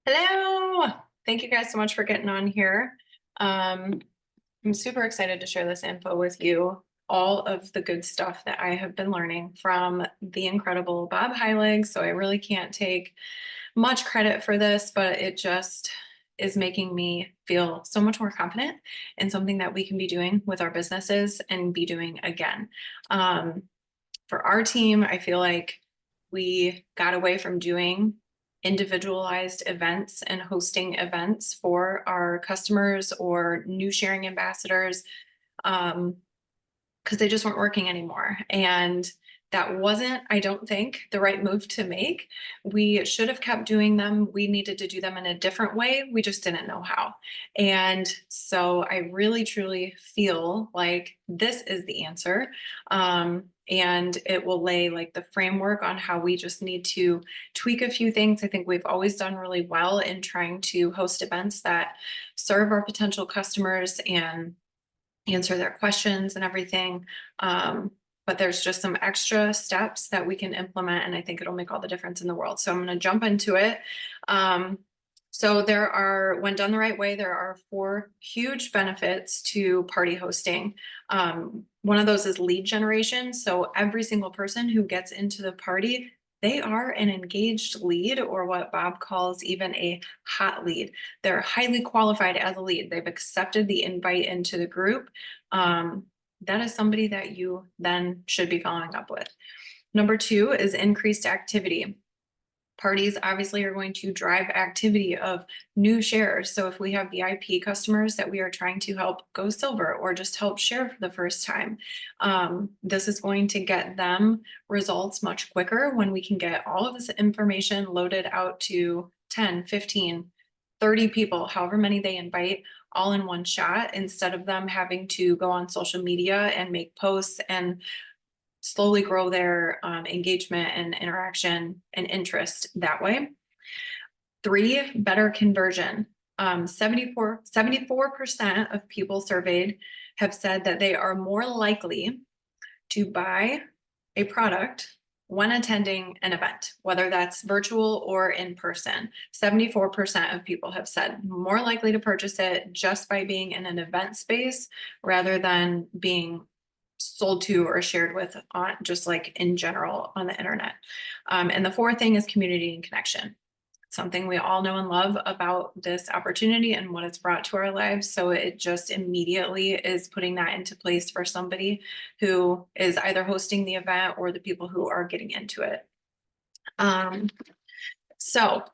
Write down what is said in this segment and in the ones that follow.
Hello. Thank you guys so much for getting on here. Um, I'm super excited to share this info with you. All of the good stuff that I have been learning from the incredible Bob Heilig. So I really can't take much credit for this, but it just is making me feel so much more confident in something that we can be doing with our businesses and be doing again. Um, for our team, I feel like we got away from doing individualized events and hosting events for our customers or new sharing ambassadors because they just weren't working anymore. And that wasn't, I don't think, the right move to make. We should have kept doing them. We needed to do them in a different way. We just didn't know how. And so I really, truly feel like this is the answer. And it will lay like the framework on how we just need to tweak a few things. I think we've always done really well in trying to host events that serve our potential customers and answer their questions and everything. But there's just some extra steps that we can implement, and I think it'll make all the difference in the world. So I'm going to jump into it. So there are, when done the right way, there are 4 huge benefits to party hosting. One of those is lead generation. So every single person who gets into the party, they are an engaged lead, or what Bob calls even a hot lead. They're highly qualified as a lead. They've accepted the invite into the group. That is somebody that you then should be following up with. Number 2 is increased activity. Parties obviously are going to drive activity of new shares. So if we have VIP customers that we are trying to help go silver or just help share for the first time, this is going to get them results much quicker when we can get all of this information loaded out to 10, 15, 30 people, however many they invite, all in one shot, instead of them having to go on social media and make posts and slowly grow their engagement and interaction and interest that way. 3, better conversion. 74% of people surveyed have said that they are more likely to buy a product when attending an event, whether that's virtual or in person. 74% of people have said more likely to purchase it just by being in an event space rather than being sold to or shared with on just like in general on the internet. And the 4th thing is community and connection. Something we all know and love about this opportunity and what it's brought to our lives. So it just immediately is putting that into place for somebody who is either hosting the event or the people who are getting into it. So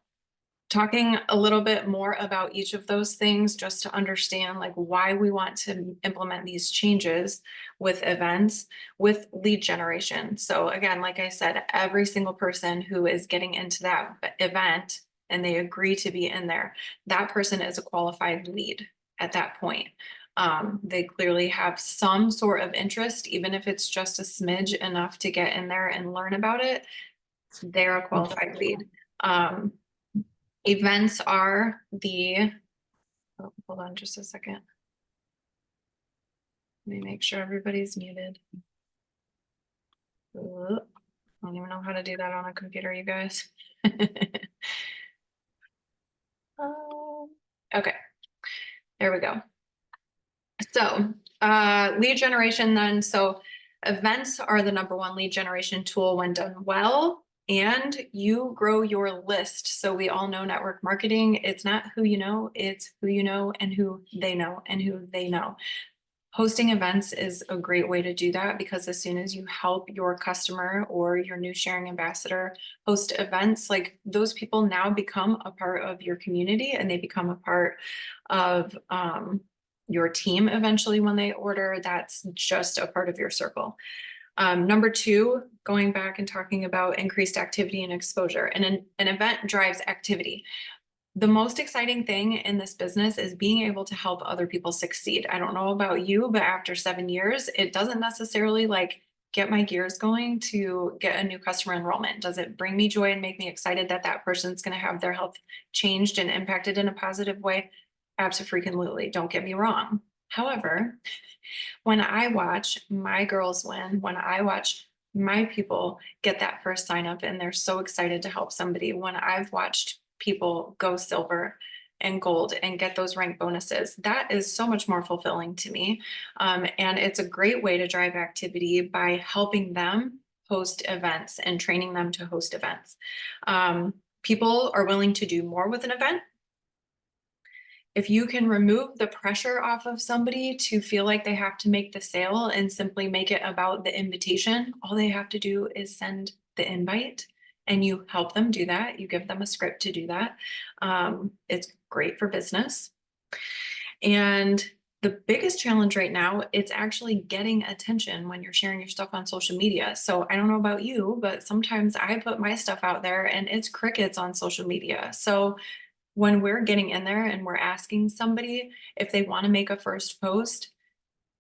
talking a little bit more about each of those things just to understand like why we want to implement these changes with events with lead generation. So again, like I said, every single person who is getting into that event and they agree to be in there, that person is a qualified lead at that point. They clearly have some sort of interest, even if it's just a smidge enough to get in there and learn about it. They're a qualified lead. Events are the, oh, hold on just a second. Let me make sure everybody's muted. I don't even know how to do that on a computer, you guys. Okay, there we go. So lead generation then. So events are the #1 lead generation tool when done well. And you grow your list. So we all know network marketing. It's not who you know, it's who you know and who they know and who they know. Hosting events is a great way to do that because as soon as you help your customer or your new sharing ambassador host events, like those people now become a part of your community and they become a part of your team eventually when they order. That's just a part of your circle. Number 2, going back and talking about increased activity and exposure. And an event drives activity. The most exciting thing in this business is being able to help other people succeed. I don't know about you, but after 7 years, it doesn't necessarily like get my gears going to get a new customer enrollment. Does it bring me joy and make me excited that that person's going to have their health changed and impacted in a positive way? Absolutely. Don't get me wrong. However, when I watch my girls win, when I watch my people get that first sign up and they're so excited to help somebody, when I've watched people go silver and gold and get those rank bonuses. That is so much more fulfilling to me. And it's a great way to drive activity by helping them host events and training them to host events. People are willing to do more with an event if you can remove the pressure off of somebody to feel like they have to make the sale and simply make it about the invitation, all they have to do is send the invite and you help them do that. You give them a script to do that. It's great for business. And the biggest challenge right now, it's actually getting attention when you're sharing your stuff on social media. So I don't know about you, but sometimes I put my stuff out there and it's crickets on social media. So when we're getting in there and we're asking somebody if they want to make a first post,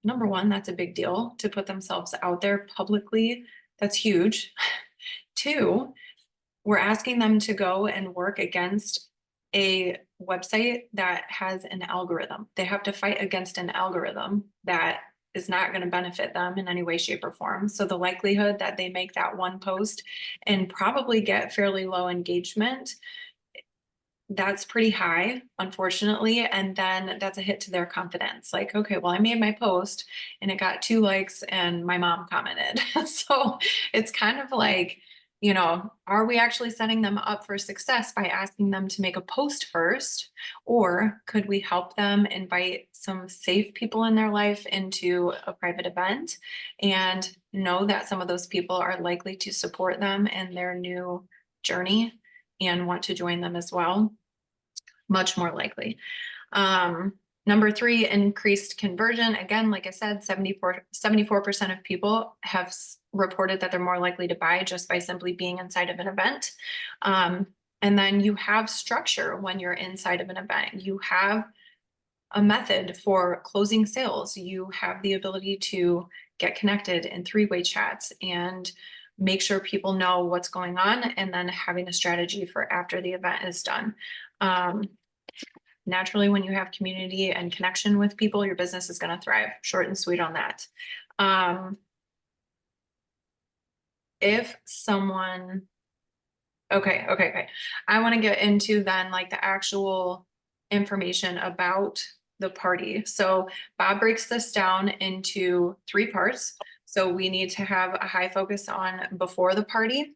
number one, that's a big deal to put themselves out there publicly. That's huge. Two, we're asking them to go and work against a website that has an algorithm. They have to fight against an algorithm that is not going to benefit them in any way, shape, or form. So the likelihood that they make that one post and probably get fairly low engagement, that's pretty high, unfortunately. And then that's a hit to their confidence. Like, okay, well, I made my post and it got 2 likes and my mom commented. So it's kind of like, are we actually setting them up for success by asking them to make a post first? Or could we help them invite some safe people in their life into a private event and know that some of those people are likely to support them in their new journey and want to join them as well? Much more likely. Number three, increased conversion. Again, like I said, 74% of people have reported that they're more likely to buy just by simply being inside of an event. And then you have structure when you're inside of an event. You have a method for closing sales. You have the ability to get connected in three-way chats and make sure people know what's going on, and then having a strategy for after the event is done. Naturally, when you have community and connection with people, your business is going to thrive. Short and sweet on that. If someone, okay. I want to get into then like the actual information about the party. So Bob breaks this down into 3 parts. So we need to have a high focus on before the party,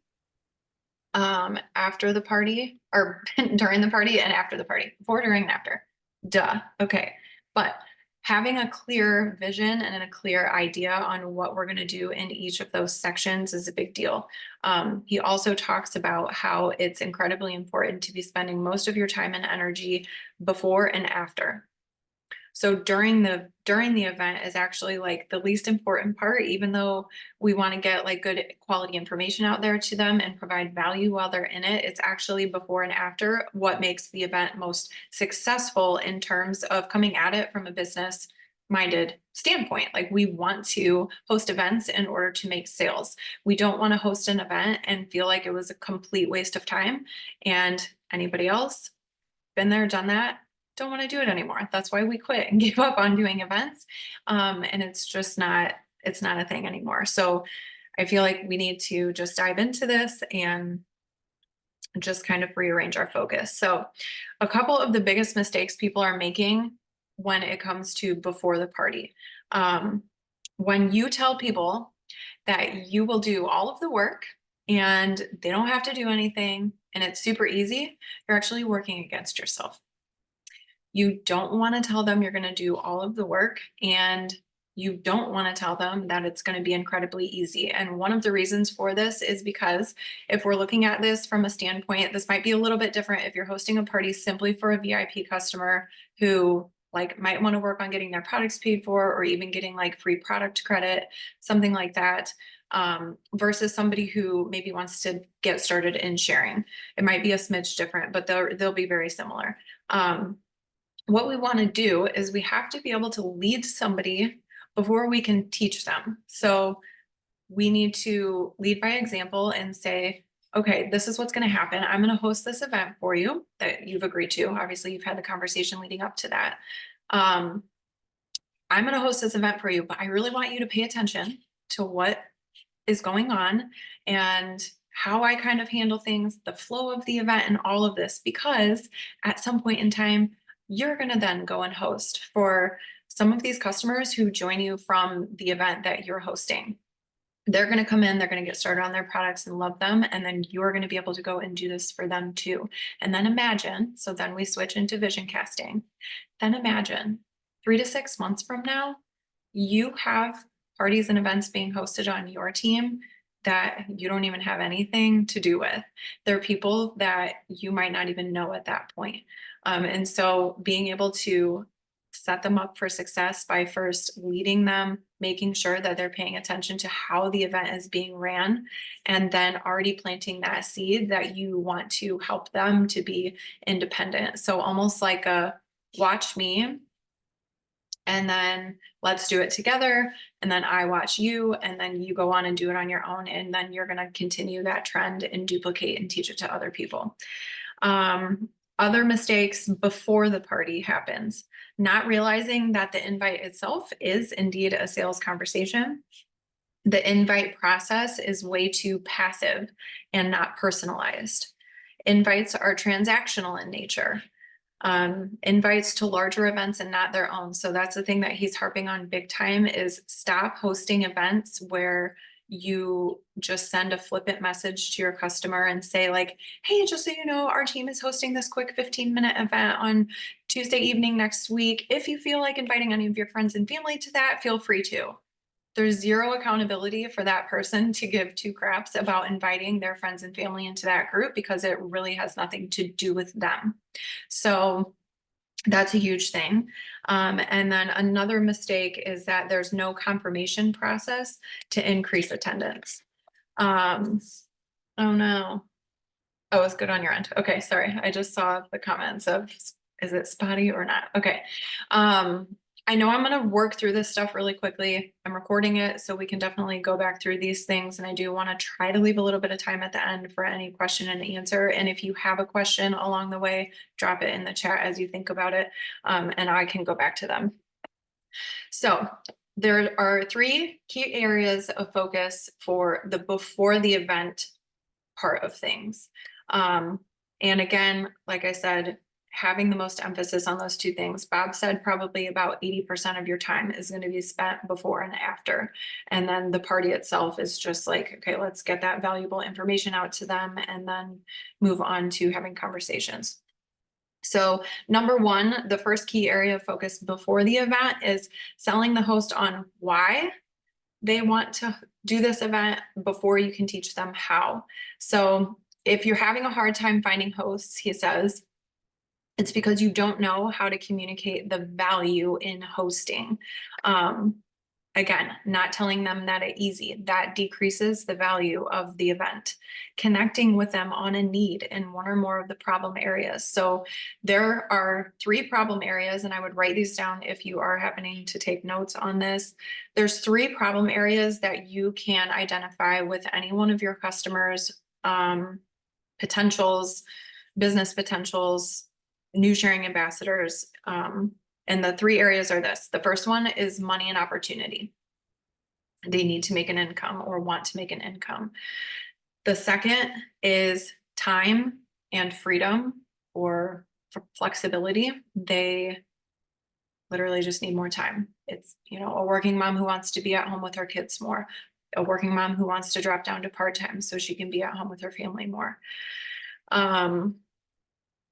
after the party, or during the party and after the party, before, during, and after. Duh. Okay. But having a clear vision and a clear idea on what we're going to do in each of those sections is a big deal. He also talks about how it's incredibly important to be spending most of your time and energy before and after. So during the event is actually like the least important part, even though we want to get like good quality information out there to them and provide value while they're in it. It's actually before and after what makes the event most successful in terms of coming at it from a business minded standpoint. Like, we want to host events in order to make sales. We don't want to host an event and feel like it was a complete waste of time. And anybody else been there, done that, don't want to do it anymore. That's why we quit and gave up on doing events. And it's just not, it's not a thing anymore. So I feel like we need to just dive into this and just kind of rearrange our focus. So a couple of the biggest mistakes people are making when it comes to before the party. When you tell people that you will do all of the work and they don't have to do anything and it's super easy, you're actually working against yourself. You don't want to tell them you're going to do all of the work, and you don't want to tell them that it's going to be incredibly easy. And one of the reasons for this is because if we're looking at this from a standpoint, this might be a little bit different if you're hosting a party simply for a VIP customer who like might want to work on getting their products paid for, or even getting like free product credit, something like that. Versus somebody who maybe wants to get started in sharing. It might be a smidge different, but they'll be very similar. What we want to do is we have to be able to lead somebody before we can teach them. So we need to lead by example and say, okay, this is what's going to happen. I'm going to host this event for you that you've agreed to. Obviously, you've had the conversation leading up to that. I'm going to host this event for you, but I really want you to pay attention to what is going on and how I kind of handle things, the flow of the event, and all of this, because at some point in time, you're going to then go and host for some of these customers who join you from the event that you're hosting. They're going to come in, they're going to get started on their products and love them. And then you're going to be able to go and do this for them too. And then imagine, so then we switch into vision casting. Then imagine 3 to 6 months from now, you have parties and events being hosted on your team that you don't even have anything to do with. They're people that you might not even know at that point. And so being able to set them up for success by first leading them, making sure that they're paying attention to how the event is being ran, and then already planting that seed that you want to help them to be independent. So almost like a watch me, and then let's do it together. And then I watch you, and then you go on and do it on your own. And then you're going to continue that trend and duplicate and teach it to other people. Other mistakes before the party happens, not realizing that the invite itself is indeed a sales conversation. The invite process is way too passive and not personalized. Invites are transactional in nature. Invites to larger events and not their own. So that's the thing that he's harping on big time, is stop hosting events where you just send a flippant message to your customer and say like, hey, just so you know, our team is hosting this quick 15-minute event on Tuesday evening next week. If you feel like inviting any of your friends and family to that, feel free to. There's zero accountability for that person to give two craps about inviting their friends and family into that group, because it really has nothing to do with them. So that's a huge thing. And then another mistake is that there's no confirmation process to increase attendance. Oh no. Oh, it's good on your end. Okay, sorry. I just saw the comments of, is it spotty or not? Okay. I know I'm going to work through this stuff really quickly. I'm recording it, so we can definitely go back through these things. And I do want to try to leave a little bit of time at the end for any question and answer. And if you have a question along the way, drop it in the chat as you think about it, and I can go back to them. So there are 3 key areas of focus for the before the event part of things. And again, like I said, having the most emphasis on those 2 things. Bob said probably about 80% of your time is going to be spent before and after. And then the party itself is just like, okay, let's get that valuable information out to them and then move on to having conversations. So number 1, the first key area of focus before the event is selling the host on why they want to do this event before you can teach them how. So if you're having a hard time finding hosts, he says, it's because you don't know how to communicate the value in hosting. Again, not telling them that it's easy, that decreases the value of the event. Connecting with them on a need in one or more of the problem areas. So there are 3 problem areas, and I would write these down if you are happening to take notes on this. There's 3 problem areas that you can identify with any one of your customers, potentials, business potentials, new sharing ambassadors. And the 3 areas are this. The first one is money and opportunity. They need to make an income or want to make an income. The second is time and freedom or flexibility. They literally just need more time. It's, a working mom who wants to be at home with her kids more, a working mom who wants to drop down to part-time so she can be at home with her family more.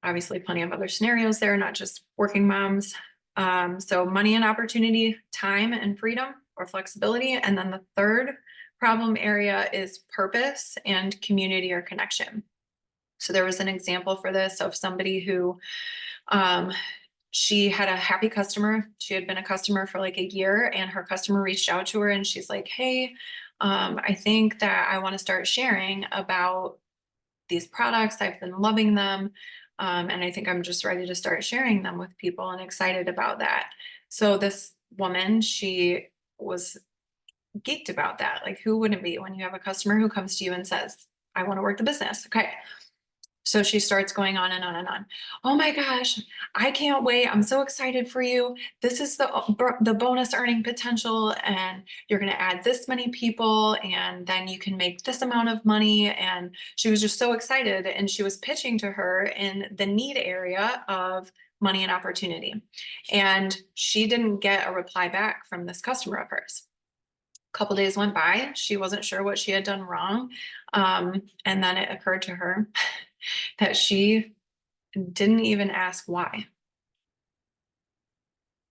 Obviously plenty of other scenarios there, not just working moms. So money and opportunity, time and freedom or flexibility. And then the third problem area is purpose and community or connection. So there was an example for this of somebody who, she had a happy customer. She had been a customer for like a year, and her customer reached out to her and she's like, hey, I think that I want to start sharing about these products. I've been loving them. And I think I'm just ready to start sharing them with people and excited about that. So this woman, she was geeked about that. Like, who wouldn't be when you have a customer who comes to you and says, I want to work the business? Okay. So she starts going on and on and on. Oh my gosh, I can't wait. I'm so excited for you. This is the bonus earning potential, and you're going to add this many people, and then you can make this amount of money. And she was just so excited, and she was pitching to her in the need area of money and opportunity. And she didn't get a reply back from this customer of hers. A couple days went by. She wasn't sure what she had done wrong. And then it occurred to her that she didn't even ask why.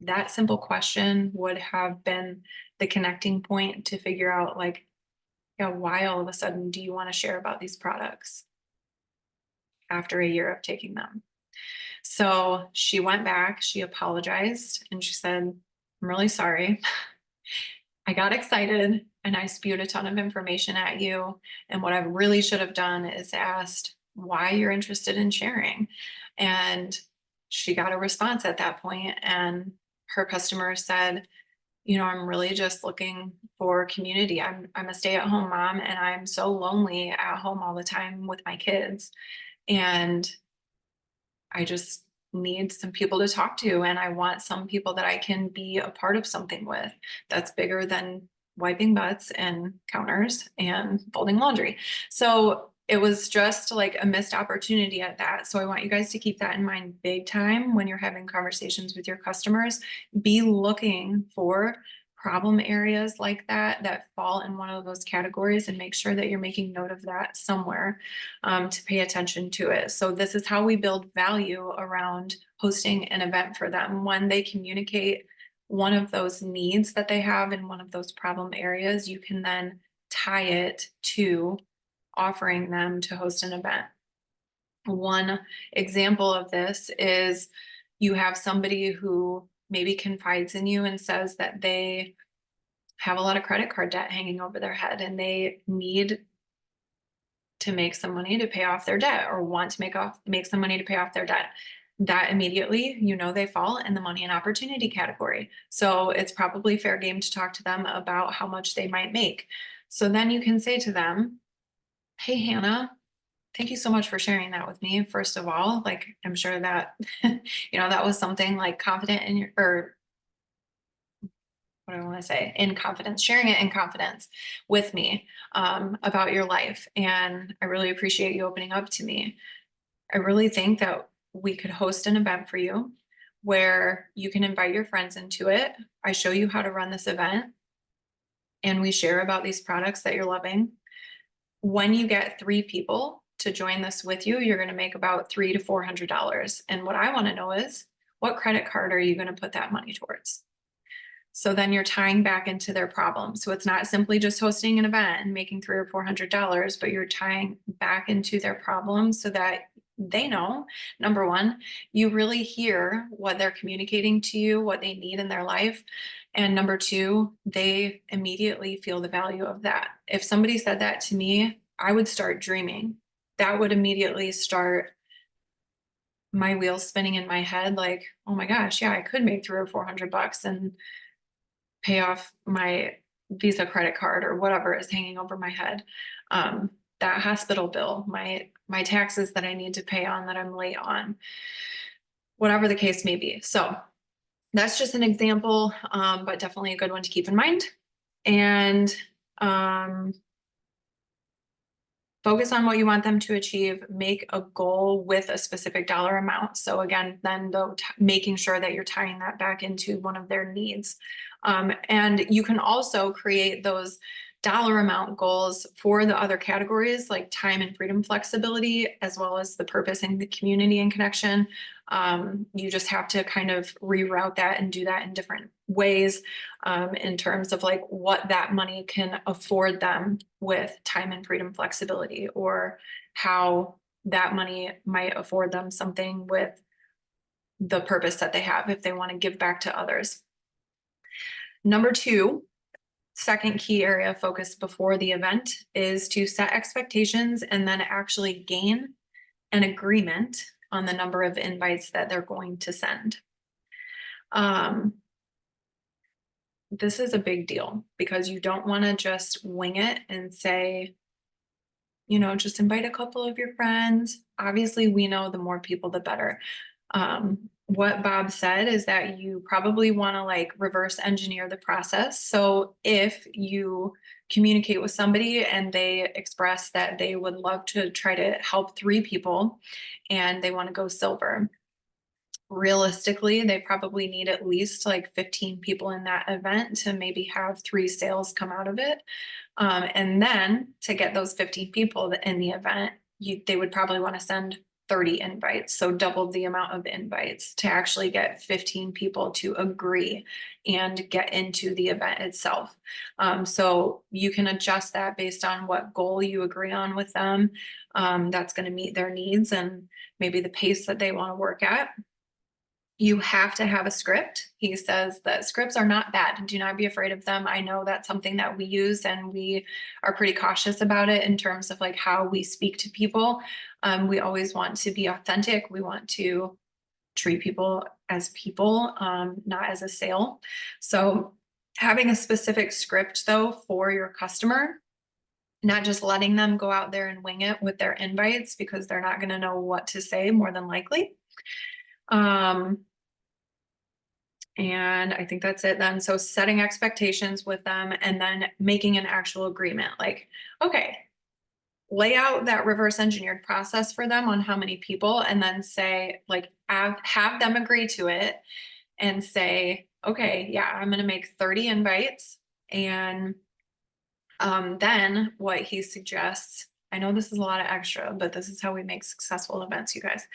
That simple question would have been the connecting point to figure out, like, yeah, why all of a sudden do you want to share about these products after a year of taking them? So she went back, she apologized, and she said, I'm really sorry. I got excited and I spewed a ton of information at you. And what I really should have done is asked why you're interested in sharing. And she got a response at that point, and her customer said, I'm really just looking for community. I'm a stay-at-home mom, and I'm so lonely at home all the time with my kids. And I just need some people to talk to, and I want some people that I can be a part of something with that's bigger than wiping butts and counters and folding laundry. So it was just like a missed opportunity at that. So I want you guys to keep that in mind big time when you're having conversations with your customers. Be looking for problem areas like that fall in one of those categories, and make sure that you're making note of that somewhere, to pay attention to it. So this is how we build value around hosting an event for them. When they communicate one of those needs that they have in one of those problem areas, you can then tie it to offering them to host an event. One example of this is you have somebody who maybe confides in you and says that they have a lot of credit card debt hanging over their head, and they need to make some money to pay off their debt, or want to make some money to pay off their debt. That immediately, they fall in the money and opportunity category. So it's probably fair game to talk to them about how much they might make. So then you can say to them, hey, Hannah, thank you so much for sharing that with me. First of all, like, I'm sure that, that was something like confident in your, or what do I want to say, in confidence, sharing it in confidence with me, about your life. And I really appreciate you opening up to me. I really think that we could host an event for you where you can invite your friends into it. I show you how to run this event, and we share about these products that you're loving. When you get 3 people to join this with you, you're going to make about $300 to $400. And what I want to know is, what credit card are you going to put that money towards? So then you're tying back into their problem. So it's not simply just hosting an event and making $300 or $400, but you're tying back into their problem so that they know, number one, you really hear what they're communicating to you, what they need in their life. And number two, they immediately feel the value of that. If somebody said that to me, I would start dreaming. That would immediately start my wheels spinning in my head, like, oh my gosh, yeah, I could make $300 or $400 and pay off my Visa credit card or whatever is hanging over my head. That hospital bill, my taxes that I need to pay on that I'm late on, whatever the case may be. So that's just an example, but definitely a good one to keep in mind. And focus on what you want them to achieve, make a goal with a specific dollar amount. So again, then making sure that you're tying that back into one of their needs. And you can also create those dollar amount goals for the other categories, like time and freedom flexibility, as well as the purpose and the community and connection. You just have to kind of reroute that and do that in different ways, in terms of like what that money can afford them with time and freedom flexibility, or how that money might afford them something with the purpose that they have if they want to give back to others. Number 2, second key area of focus before the event is to set expectations and then actually gain an agreement on the number of invites that they're going to send. This is a big deal because you don't want to just wing it and say, just invite a couple of your friends. obviously we know the more people, the better. What Bob said is that you probably want to like reverse engineer the process. So if you communicate with somebody and they express that they would love to try to help 3 people and they want to go silver, realistically, they probably need at least like 15 people in that event to maybe have 3 sales come out of it. And then to get those 15 people in the event, they would probably want to send 30 invites. So double the amount of invites to actually get 15 people to agree and get into the event itself. So you can adjust that based on what goal you agree on with them. That's going to meet their needs and maybe the pace that they want to work at. You have to have a script. He says that scripts are not bad. Do not be afraid of them. I know that's something that we use and we are pretty cautious about it in terms of like how we speak to people. We always want to be authentic. We want to treat people, not as a sale. So having a specific script though for your customer, not just letting them go out there and wing it with their invites because they're not going to know what to say more than likely. And I think that's it then. So setting expectations with them and then making an actual agreement. Like, okay, lay out that reverse engineered process for them on how many people, and then say, like, have them agree to it and say, okay, yeah, I'm going to make 30 invites. And then what he suggests, I know this is a lot of extra, but this is how we make successful events, you guys.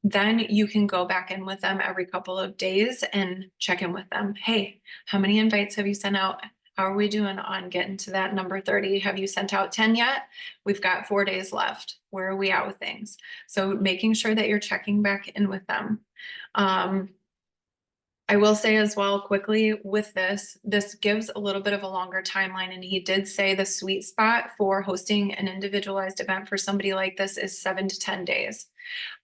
Then you can go back in with them every couple of days and check in with them. Hey, how many invites have you sent out? How are we doing on getting to that number 30? Have you sent out 10 yet? We've got 4 days left. Where are we at with things? So making sure that you're checking back in with them. I will say as well quickly with this gives a little bit of a longer timeline. And he did say the sweet spot for hosting an individualized event for somebody like this is 7 to 10 days.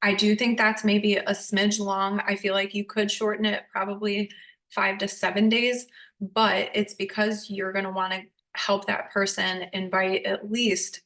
I do think that's maybe a smidge long. I feel like you could shorten it probably 5 to 7 days, but it's because you're going to want to help that person invite at least,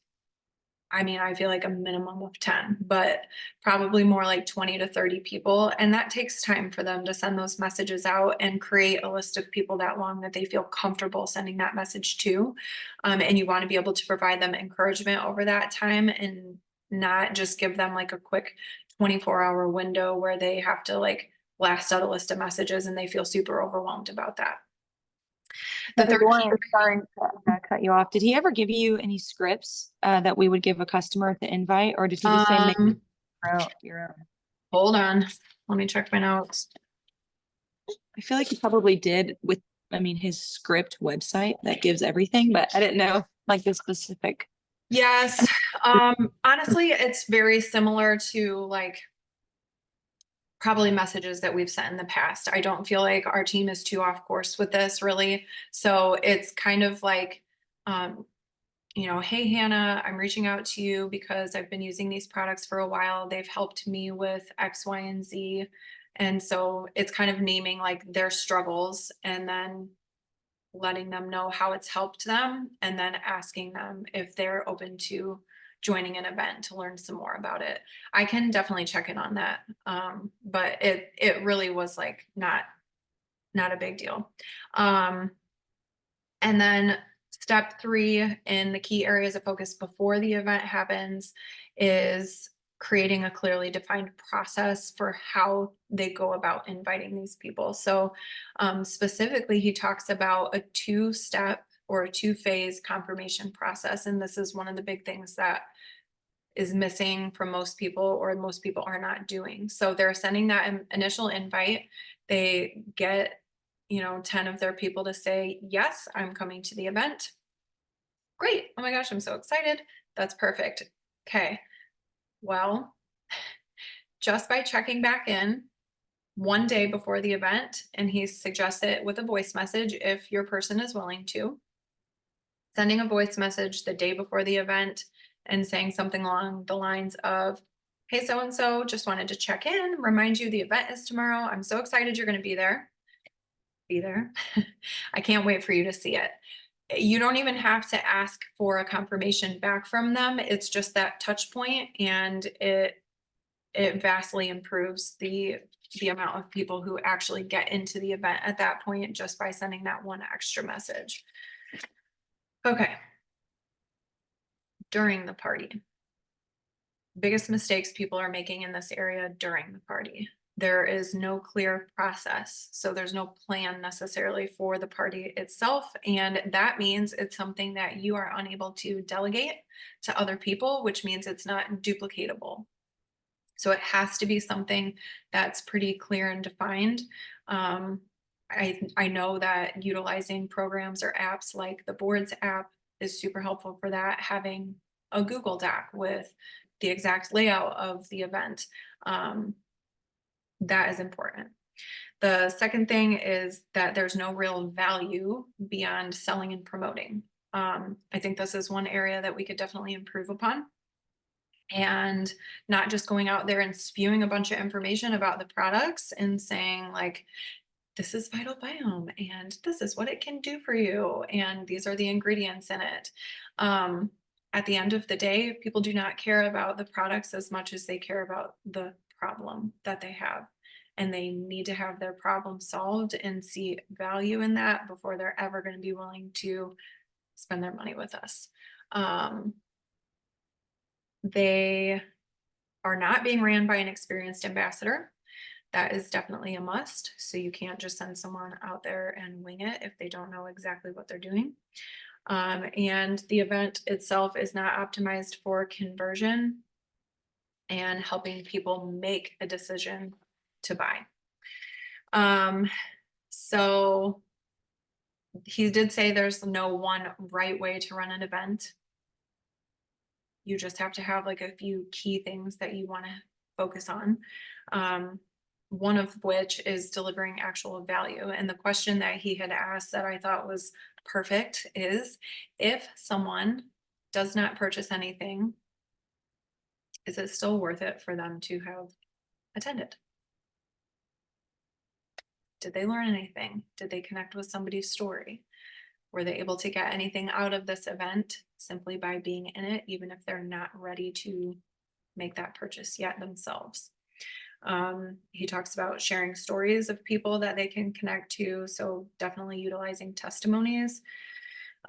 I mean, I feel like a minimum of 10, but probably more like 20 to 30 people. And that takes time for them to send those messages out and create a list of people that long that they feel comfortable sending that message to. And you want to be able to provide them encouragement over that time and not just give them like a quick 24-hour window where they have to like blast out a list of messages and they feel super overwhelmed about that. The third key. Sorry to cut you off. Did he ever give you any scripts that we would give a customer at the invite, or did he just say make your own? Hold on, let me check my notes. I feel like he probably did with, I mean, his script website that gives everything, but I didn't know like the specific. Yes. Honestly, it's very similar to like probably messages that we've sent in the past. I don't feel like our team is too off course with this really. So it's kind of like, hey, Hannah, I'm reaching out to you because I've been using these products for a while. They've helped me with X, Y, and Z. And so it's kind of naming like their struggles and then letting them know how it's helped them and then asking them if they're open to joining an event to learn some more about it. I can definitely check in on that. But it really was like not a big deal. And then step 3 in the key areas of focus before the event happens is creating a clearly defined process for how they go about inviting these people. So specifically, he talks about a 2-step or a 2-phase confirmation process. And this is one of the big things that is missing from most people, or most people are not doing. So they're sending that initial invite. They get 10 of their people to say, yes, I'm coming to the event. Great. Oh my gosh, I'm so excited. That's perfect. Okay. Well, just by checking back in one day before the event, and he suggests it with a voice message if your person is willing to, sending a voice message the day before the event and saying something along the lines of, hey, so-and-so, just wanted to check in, remind you the event is tomorrow. I'm so excited you're going to be there. I can't wait for you to see it. You don't even have to ask for a confirmation back from them. It's just that touch point, and it vastly improves the amount of people who actually get into the event at that point just by sending that one extra message. Okay. During the party. Biggest mistakes people are making in this area during the party. There is no clear process. So there's no plan necessarily for the party itself. And that means it's something that you are unable to delegate to other people, which means it's not duplicatable. So it has to be something that's pretty clear and defined. Um, I know that utilizing programs or apps like the boards app is super helpful for that. Having a Google Doc with the exact layout of the event, that is important. The second thing is that there's no real value beyond selling and promoting. I think this is one area that we could definitely improve upon, and not just going out there and spewing a bunch of information about the products and saying like, this is Vital Biome and this is what it can do for you and these are the ingredients in it. At the end of the day, people do not care about the products as much as they care about the problem that they have, and they need to have their problem solved and see value in that before they're ever going to be willing to spend their money with us. They are not being ran by an experienced ambassador. That is definitely a must. So you can't just send someone out there and wing it if they don't know exactly what they're doing. And the event itself is not optimized for conversion and helping people make a decision to buy. So he did say there's no one right way to run an event. You just have to have like a few key things that you want to focus on. One of which is delivering actual value. And the question that he had asked that I thought was perfect is, if someone does not purchase anything, is it still worth it for them to have attended? Did they learn anything? Did they connect with somebody's story? Were they able to get anything out of this event simply by being in it, even if they're not ready to make that purchase yet themselves? He talks about sharing stories of people that they can connect to. So definitely utilizing testimonies,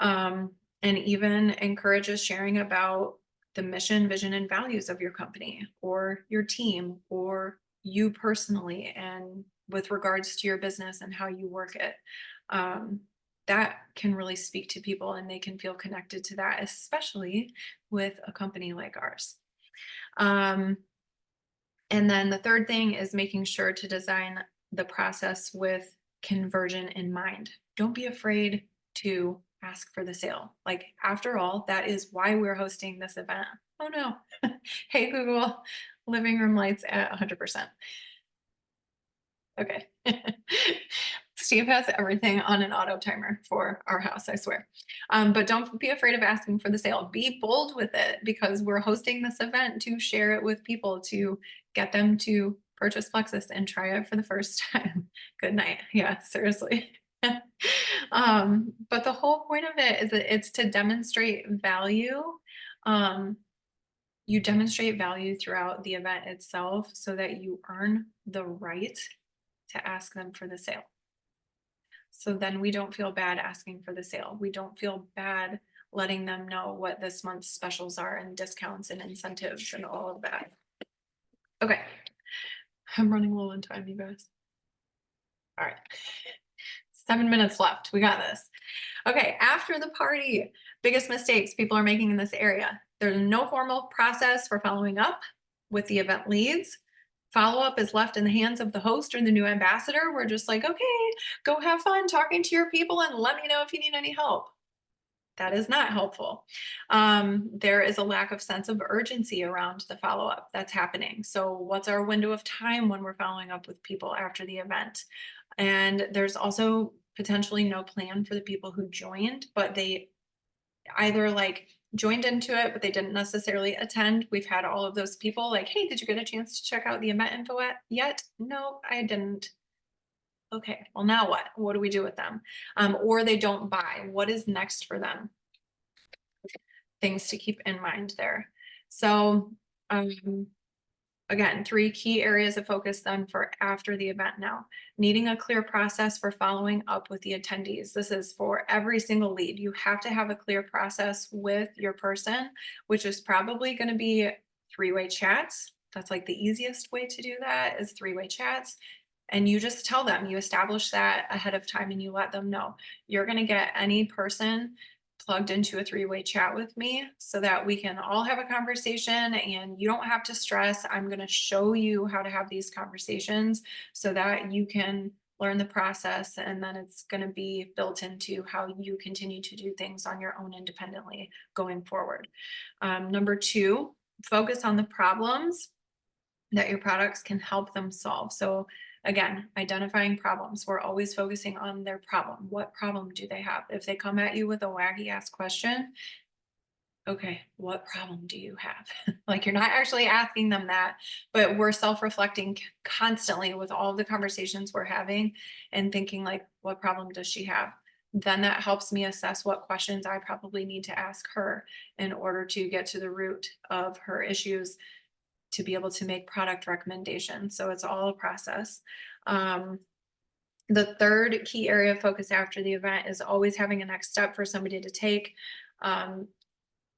and even encourages sharing about the mission, vision, and values of your company or your team or you personally, and with regards to your business and how you work it. That can really speak to people and they can feel connected to that, especially with a company like ours. And then the third thing is making sure to design the process with conversion in mind. Don't be afraid to ask for the sale. Like, after all, that is why we're hosting this event. Oh no. Hey, Google, living room lights at 100%. Okay. Steve has everything on an auto timer for our house, I swear. But don't be afraid of asking for the sale. Be bold with it, because we're hosting this event to share it with people, to get them to purchase Plexus and try it for the first time. Good night. Yeah, seriously. But the whole point of it is that it's to demonstrate value. You demonstrate value throughout the event itself so that you earn the right to ask them for the sale. So then we don't feel bad asking for the sale. We don't feel bad letting them know what this month's specials are and discounts and incentives and all of that. Okay. I'm running low on time, you guys. All right. 7 minutes left. We got this. Okay. After the party, biggest mistakes people are making in this area. There's no formal process for following up with the event leads. Follow-up is left in the hands of the host or the new ambassador. We're just like, okay, go have fun talking to your people and let me know if you need any help. That is not helpful. There is a lack of sense of urgency around the follow-up that's happening. So what's our window of time when we're following up with people after the event? And there's also potentially no plan for the people who joined, but they either like joined into it, but they didn't necessarily attend. We've had all of those people like, hey, did you get a chance to check out the event info yet? No, I didn't. Okay, well, now what? What do we do with them? Or they don't buy. What is next for them? Things to keep in mind there. So, again, 3 key areas of focus then for after the event now. Needing a clear process for following up with the attendees. This is for every single lead. You have to have a clear process with your person, which is probably going to be 3-way chats. That's like the easiest way to do that is 3-way chats. And you just tell them, you establish that ahead of time and you let them know. You're going to get any person plugged into a 3-way chat with me so that we can all have a conversation and you don't have to stress. I'm going to show you how to have these conversations so that you can learn the process, and then it's going to be built into how you continue to do things on your own independently going forward. Number 2, focus on the problems that your products can help them solve. So again, identifying problems. We're always focusing on their problem. What problem do they have? If they come at you with a wacky ass question, okay, what problem do you have? Like, you're not actually asking them that, but we're self-reflecting constantly with all of the conversations we're having and thinking like, what problem does she have? Then that helps me assess what questions I probably need to ask her in order to get to the root of her issues to be able to make product recommendations. So it's all a process. The third key area of focus after the event is always having a next step for somebody to take.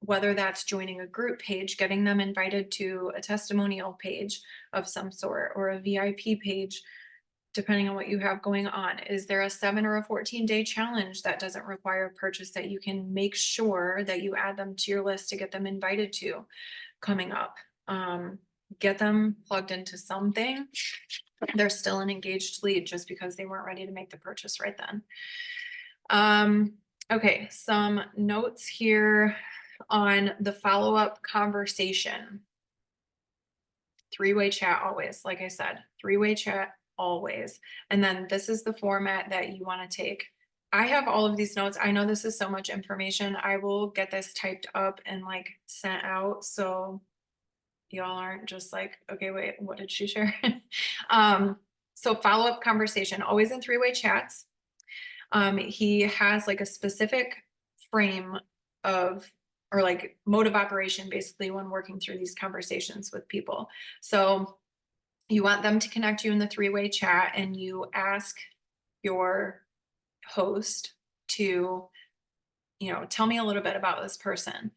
Whether that's joining a group page, getting them invited to a testimonial page of some sort, or a VIP page, depending on what you have going on. Is there a 7 or a 14-day challenge that doesn't require a purchase that you can make sure that you add them to your list to get them invited to coming up? Get them plugged into something. They're still an engaged lead just because they weren't ready to make the purchase right then. Okay, some notes here on the follow-up conversation. 3-way chat always, like I said, 3-way chat always. And then this is the format that you want to take. I have all of these notes. I know this is so much information. I will get this typed up and like sent out so y'all aren't just like, okay, wait, what did she share? So follow-up conversation, always in 3-way chats. He has like a specific frame of, or like mode of operation basically when working through these conversations with people. So you want them to connect you in the 3-way chat and you ask your host to, tell me a little bit about this person.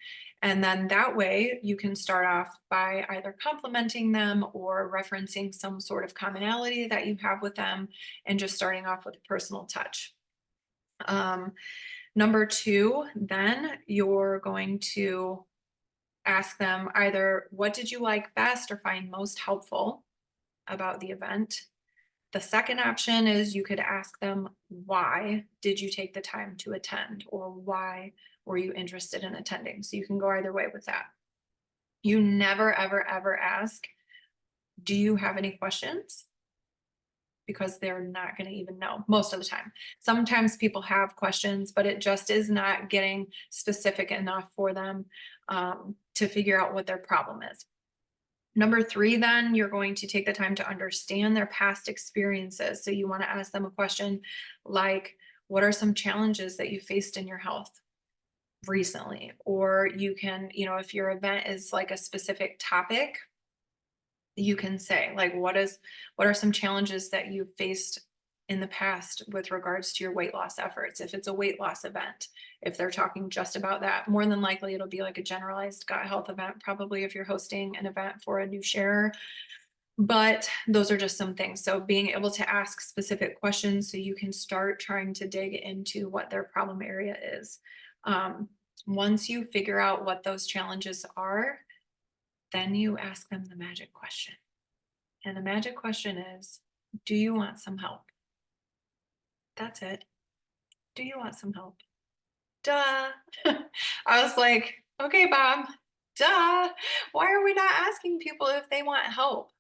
And then that way you can start off by either complimenting them or referencing some sort of commonality that you have with them and just starting off with a personal touch. Number 2, then you're going to ask them either what did you like best or find most helpful about the event. The second option is you could ask them, why did you take the time to attend, or why were you interested in attending? So you can go either way with that. You never, ever, ever ask, do you have any questions? Because they're not going to even know most of the time. Sometimes people have questions, but it just is not getting specific enough for them to figure out what their problem is. Number 3, then you're going to take the time to understand their past experiences. So you want to ask them a question like, what are some challenges that you faced in your health recently? Or you can, if your event is like a specific topic, you can say like, what are some challenges that you faced in the past with regards to your weight loss efforts? If it's a weight loss event, if they're talking just about that, more than likely it'll be like a generalized gut health event, probably if you're hosting an event for a new sharer. But those are just some things. So being able to ask specific questions so you can start trying to dig into what their problem area is. Once you figure out what those challenges are, then you ask them the magic question. And the magic question is, do you want some help? That's it. Do you want some help? Duh. I was like, okay, Bob, duh. Why are we not asking people if they want help?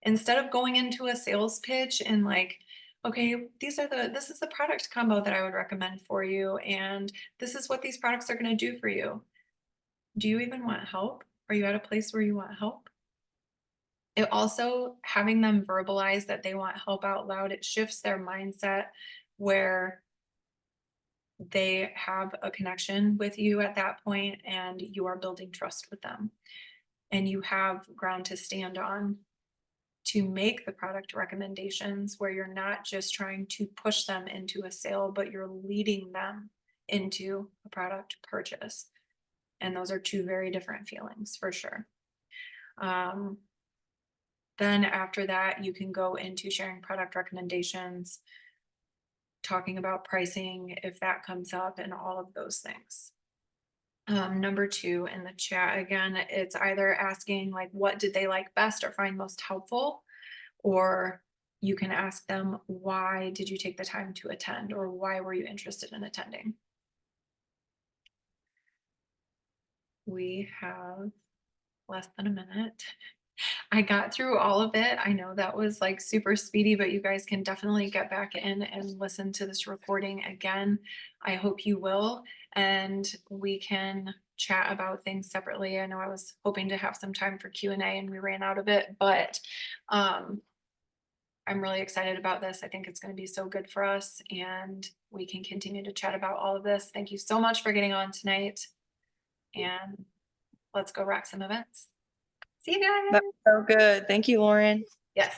Instead of going into a sales pitch and like, okay, this is the product combo that I would recommend for you. And this is what these products are going to do for you. Do you even want help? Are you at a place where you want help? It also having them verbalize that they want help out loud, it shifts their mindset where they have a connection with you at that point and you are building trust with them. And you have ground to stand on to make the product recommendations where you're not just trying to push them into a sale, but you're leading them into a product purchase. And those are two very different feelings for sure. Then after that, you can go into sharing product recommendations, talking about pricing if that comes up, and all of those things. Number 2 in the chat, again, it's either asking like, what did they like best or find most helpful? Or you can ask them, why did you take the time to attend? Or why were you interested in attending? We have less than a minute. I got through all of it. I know that was like super speedy, but you guys can definitely get back in and listen to this recording again. I hope you will, and we can chat about things separately. I know I was hoping to have some time for Q&A and we ran out of it, but I'm really excited about this. I think it's going to be so good for us, and we can continue to chat about all of this. Thank you so much for getting on tonight, and let's go rock some events. See you guys. That's so good. Thank you, Lauren. Yes.